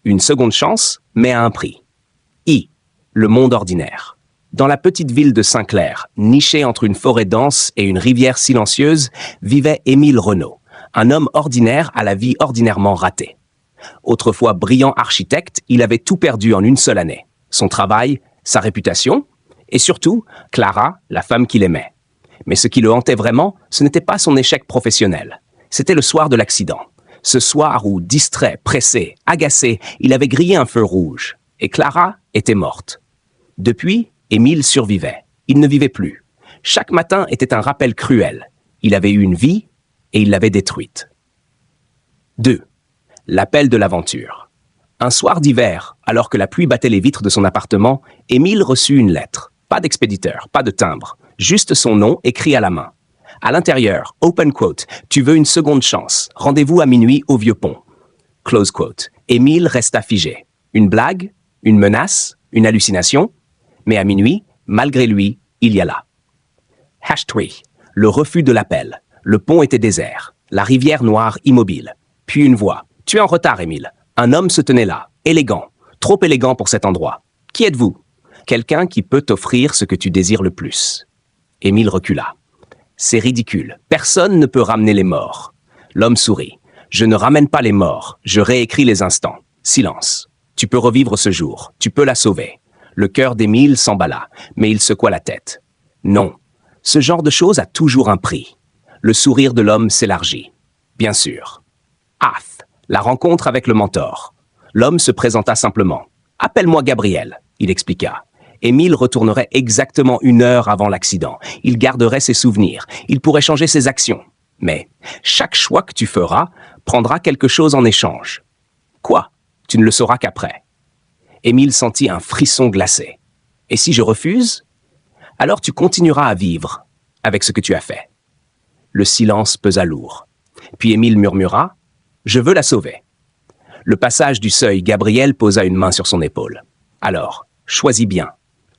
Une seconde chance, mais à un prix. I. Le monde ordinaire. Dans la petite ville de Saint-Clair, nichée entre une forêt dense et une rivière silencieuse, vivait Émile Renaud, un homme ordinaire à la vie ordinairement ratée. Autrefois brillant architecte, il avait tout perdu en une seule année. Son travail, sa réputation, et surtout, Clara, la femme qu'il aimait. Mais ce qui le hantait vraiment, ce n'était pas son échec professionnel. C'était le soir de l'accident. Ce soir où, distrait, pressé, agacé, il avait grillé un feu rouge. Et Clara était morte. Depuis, Émile survivait. Il ne vivait plus. Chaque matin était un rappel cruel. Il avait eu une vie et il l'avait détruite. 2. L'appel de l'aventure. Un soir d'hiver, alors que la pluie battait les vitres de son appartement, Émile reçut une lettre. Pas d'expéditeur, pas de timbre, juste son nom écrit à la main. À l'intérieur, open quote, tu veux une seconde chance, rendez-vous à minuit au Vieux-Pont. Close quote. Émile resta figé. Une blague? Une menace? Une hallucination? Mais à minuit, malgré lui, il y alla. #3. Le refus de l'appel. Le pont était désert. La rivière noire immobile. Puis une voix. Tu es en retard, Émile. Un homme se tenait là, élégant. Trop élégant pour cet endroit. Qui êtes-vous? Quelqu'un qui peut t'offrir ce que tu désires le plus. Émile recula. C'est ridicule. Personne ne peut ramener les morts. L'homme sourit. Je ne ramène pas les morts. Je réécris les instants. Silence. Tu peux revivre ce jour. Tu peux la sauver. Le cœur d'Émile s'emballa, mais il secoua la tête. Non. Ce genre de chose a toujours un prix. Le sourire de l'homme s'élargit. Bien sûr. Ath. La rencontre avec le mentor. L'homme se présenta simplement. « Appelle-moi Gabriel », il expliqua. Émile retournerait exactement 1 heure avant l'accident. Il garderait ses souvenirs. Il pourrait changer ses actions. Mais chaque choix que tu feras prendra quelque chose en échange. Quoi? Tu ne le sauras qu'après. Émile sentit un frisson glacé. Et si je refuse? Alors tu continueras à vivre avec ce que tu as fait. Le silence pesa lourd. Puis Émile murmura. Je veux la sauver. Le passage du seuil, Gabriel posa une main sur son épaule. Alors, choisis bien.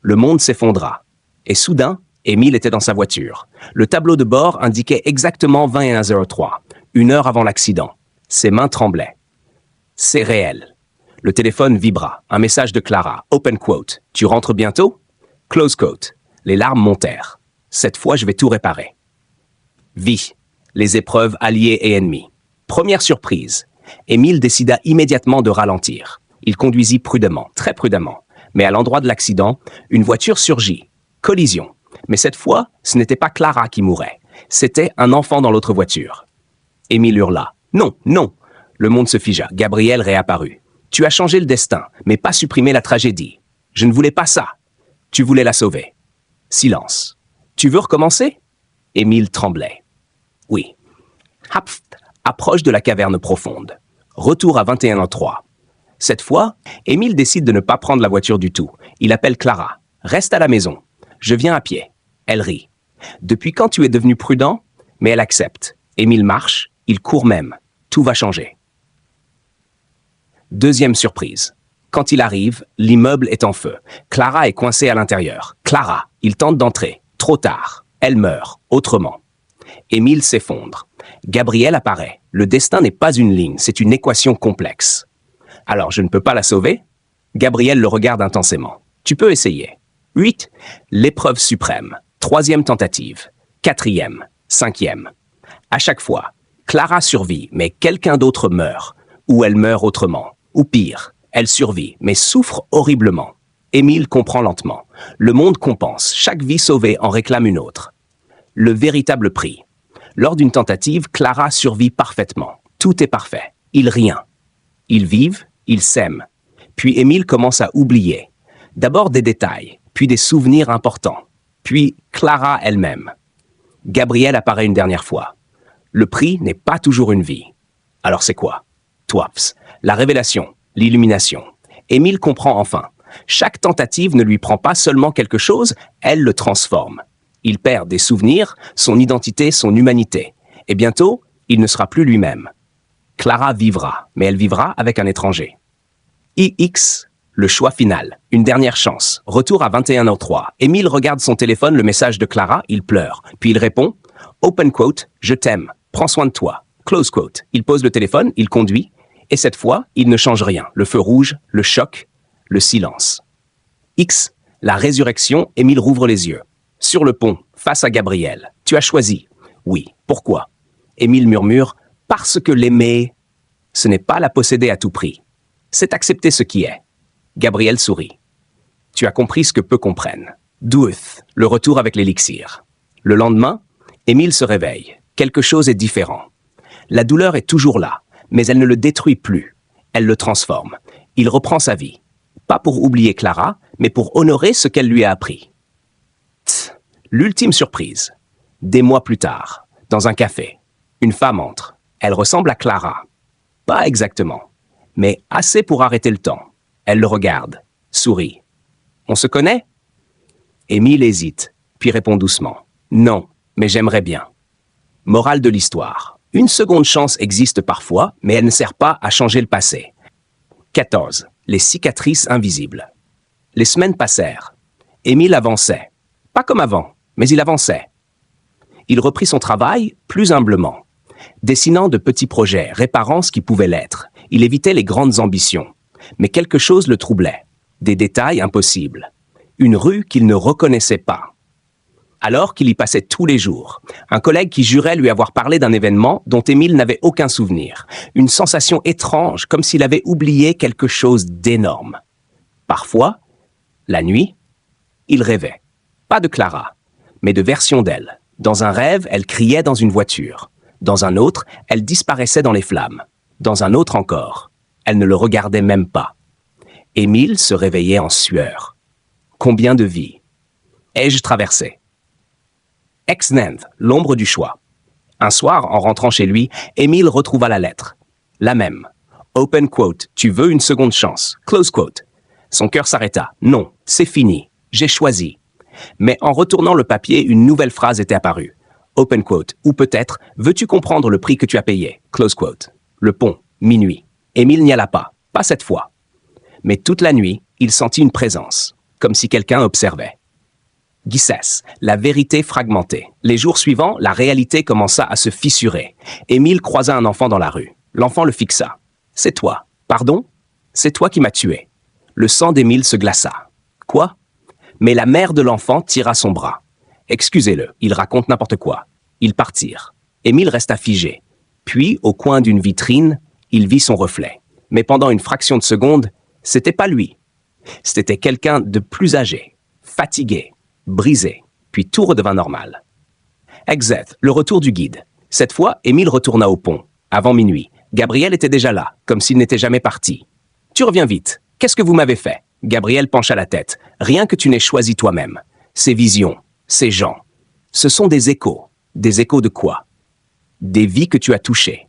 Le monde s'effondra. Et soudain, Émile était dans sa voiture. Le tableau de bord indiquait exactement 21h03, 1 heure avant l'accident. Ses mains tremblaient. C'est réel. Le téléphone vibra. Un message de Clara. Open quote. Tu rentres bientôt? Close quote. Les larmes montèrent. Cette fois, je vais tout réparer. Vie. Les épreuves alliées et ennemies. Première surprise. Émile décida immédiatement de ralentir. Il conduisit prudemment, très prudemment. Mais à l'endroit de l'accident, une voiture surgit. Collision. Mais cette fois, ce n'était pas Clara qui mourait. C'était un enfant dans l'autre voiture. Émile hurla. Non, non. Le monde se figea. Gabriel réapparut. Tu as changé le destin, mais pas supprimé la tragédie. Je ne voulais pas ça. Tu voulais la sauver. Silence. Tu veux recommencer? Émile tremblait. Oui. Hapft. Approche de la caverne profonde. Retour à 21h03. Cette fois, Émile décide de ne pas prendre la voiture du tout. Il appelle Clara. Reste à la maison. Je viens à pied. Elle rit. Depuis quand tu es devenu prudent? Mais elle accepte. Émile marche, il court même. Tout va changer. Deuxième surprise. Quand il arrive, l'immeuble est en feu. Clara est coincée à l'intérieur. Clara, il tente d'entrer. Trop tard. Elle meurt, autrement. Émile s'effondre. Gabriel apparaît. Le destin n'est pas une ligne, c'est une équation complexe. Alors, je ne peux pas la sauver? Gabriel le regarde intensément. Tu peux essayer. 8. L'épreuve suprême. 3e tentative. 4e. 5e. À chaque fois, Clara survit, mais quelqu'un d'autre meurt. Ou elle meurt autrement. Ou pire, elle survit, mais souffre horriblement. Émile comprend lentement. Le monde compense. Chaque vie sauvée en réclame une autre. Le véritable prix. Lors d'une tentative, Clara survit parfaitement. Tout est parfait. Ils rien. Ils vivent, ils s'aiment. Puis Émile commence à oublier. D'abord des détails, puis des souvenirs importants. Puis Clara elle-même. Gabriel apparaît une dernière fois. Le prix n'est pas toujours une vie. Alors c'est quoi? Twaps. La révélation, l'illumination. Émile comprend enfin. Chaque tentative ne lui prend pas seulement quelque chose, elle le transforme. Il perd des souvenirs, son identité, son humanité. Et bientôt, il ne sera plus lui-même. Clara vivra, mais elle vivra avec un étranger. IX, le choix final. Une dernière chance. Retour à 21h03. Émile regarde son téléphone, le message de Clara, il pleure. Puis il répond, open quote, je t'aime, prends soin de toi. Close quote. Il pose le téléphone, il conduit. Et cette fois, il ne change rien. Le feu rouge, le choc, le silence. X, la résurrection, Émile rouvre les yeux. Sur le pont, face à Gabriel. Tu as choisi. Oui. Pourquoi? Émile murmure, parce que l'aimer, ce n'est pas la posséder à tout prix. C'est accepter ce qui est. Gabriel sourit. Tu as compris ce que peu comprennent. Douth, le retour avec l'élixir. Le lendemain, Émile se réveille. Quelque chose est différent. La douleur est toujours là, mais elle ne le détruit plus. Elle le transforme. Il reprend sa vie. Pas pour oublier Clara, mais pour honorer ce qu'elle lui a appris. L'ultime surprise. Des mois plus tard, dans un café, une femme entre. Elle ressemble à Clara. Pas exactement, mais assez pour arrêter le temps. Elle le regarde, sourit. On se connaît? Émile hésite, puis répond doucement. Non, mais j'aimerais bien. Morale de l'histoire. Une seconde chance existe parfois, mais elle ne sert pas à changer le passé. 14. Les cicatrices invisibles. Les semaines passèrent. Émile avançait. Pas comme avant, mais il avançait. Il reprit son travail plus humblement. Dessinant de petits projets, réparant ce qui pouvait l'être. Il évitait les grandes ambitions. Mais quelque chose le troublait. Des détails impossibles. Une rue qu'il ne reconnaissait pas. Alors qu'il y passait tous les jours. Un collègue qui jurait lui avoir parlé d'un événement dont Émile n'avait aucun souvenir. Une sensation étrange, comme s'il avait oublié quelque chose d'énorme. Parfois, la nuit, il rêvait. Pas de Clara, mais de versions d'elle. Dans un rêve, elle criait dans une voiture. Dans un autre, elle disparaissait dans les flammes. Dans un autre encore, elle ne le regardait même pas. Émile se réveillait en sueur. Combien de vies ai-je traversé? Ex-Nantes, l'ombre du choix. Un soir, en rentrant chez lui, Émile retrouva la lettre. La même. Open quote, tu veux une seconde chance. Close quote. Son cœur s'arrêta. Non, c'est fini. J'ai choisi. Mais en retournant le papier, une nouvelle phrase était apparue. Open quote. Ou peut-être, veux-tu comprendre le prix que tu as payé? Close quote. Le pont, minuit. Émile n'y alla pas. Pas cette fois. Mais toute la nuit, il sentit une présence. Comme si quelqu'un observait. Guissès, la vérité fragmentée. Les jours suivants, la réalité commença à se fissurer. Émile croisa un enfant dans la rue. L'enfant le fixa. « C'est toi. Pardon? C'est toi qui m'as tué. » Le sang d'Émile se glaça. « Quoi? » Mais la mère de l'enfant tira son bras. « Excusez-le, il raconte n'importe quoi. » Ils partirent. Émile resta figé. Puis, au coin d'une vitrine, il vit son reflet. Mais pendant une fraction de seconde, c'était pas lui. C'était quelqu'un de plus âgé, fatigué, brisé, puis tout redevint normal. Exeth, le retour du guide. Cette fois, Émile retourna au pont. Avant minuit, Gabriel était déjà là, comme s'il n'était jamais parti. « Tu reviens vite. Qu'est-ce que vous m'avez fait ?» Gabriel pencha la tête. « Rien que tu n'aies choisi toi-même. Ces visions, ces gens. Ce sont des échos. Des échos de quoi? Des vies que tu as touchées.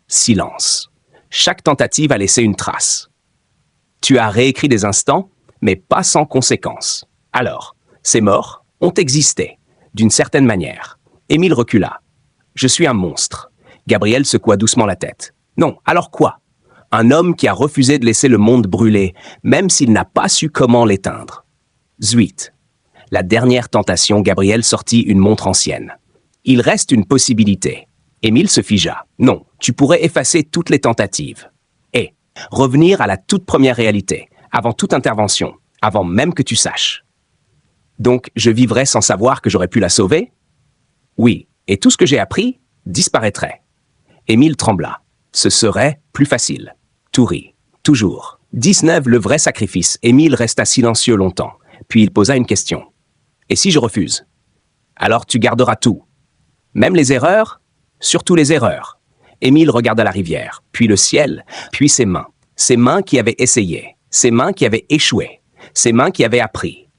Silence. Chaque tentative a laissé une trace. Tu as réécrit des instants, mais pas sans conséquence. Alors, ces morts ont existé, d'une certaine manière. » Émile recula. « Je suis un monstre. » Gabriel secoua doucement la tête. « Non, alors quoi? Un homme qui a refusé de laisser le monde brûler, même s'il n'a pas su comment l'éteindre. » Zuit. La dernière tentation, Gabriel sortit une montre ancienne. « Il reste une possibilité. » Émile se figea. « Non, tu pourrais effacer toutes les tentatives. Et revenir à la toute première réalité, avant toute intervention, avant même que tu saches. » Donc, je vivrais sans savoir que j'aurais pu la sauver? Oui, et tout ce que j'ai appris disparaîtrait. Émile trembla. Ce serait plus facile. Tout rit. Toujours. 19, le vrai sacrifice. Émile resta silencieux longtemps. Puis il posa une question. Et si je refuse? Alors tu garderas tout. Même les erreurs? Surtout les erreurs. Émile regarda la rivière, puis le ciel, puis ses mains qui avaient essayé, ses mains qui avaient échoué, ses mains qui avaient appris.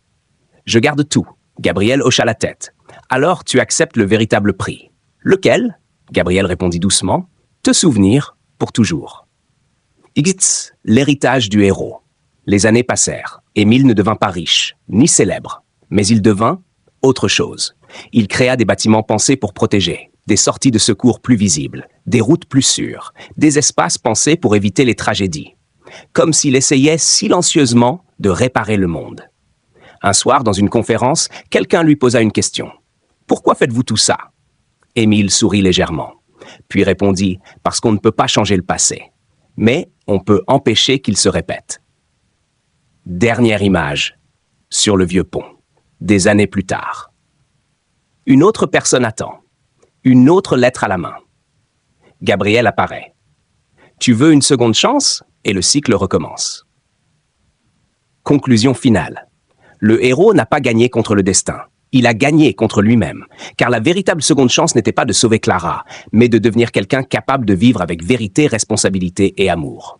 Je garde tout. Gabriel hocha la tête. Alors tu acceptes le véritable prix. Lequel? Gabriel répondit doucement. Te souvenir pour toujours. X, l'héritage du héros. Les années passèrent. Émile ne devint pas riche, ni célèbre. Mais il devint autre chose. Il créa des bâtiments pensés pour protéger, des sorties de secours plus visibles, des routes plus sûres, des espaces pensés pour éviter les tragédies. Comme s'il essayait silencieusement de réparer le monde. Un soir, dans une conférence, quelqu'un lui posa une question. « Pourquoi faites-vous tout ça ?» Émile sourit légèrement, puis répondit « Parce qu'on ne peut pas changer le passé. Mais on peut empêcher qu'il se répète. Dernière image, sur le vieux pont, des années plus tard. Une autre personne attend, une autre lettre à la main. Gabriel apparaît. Tu veux une seconde chance? Et le cycle recommence. Conclusion finale. Le héros n'a pas gagné contre le destin. Il a gagné contre lui-même, car la véritable seconde chance n'était pas de sauver Clara, mais de devenir quelqu'un capable de vivre avec vérité, responsabilité et amour.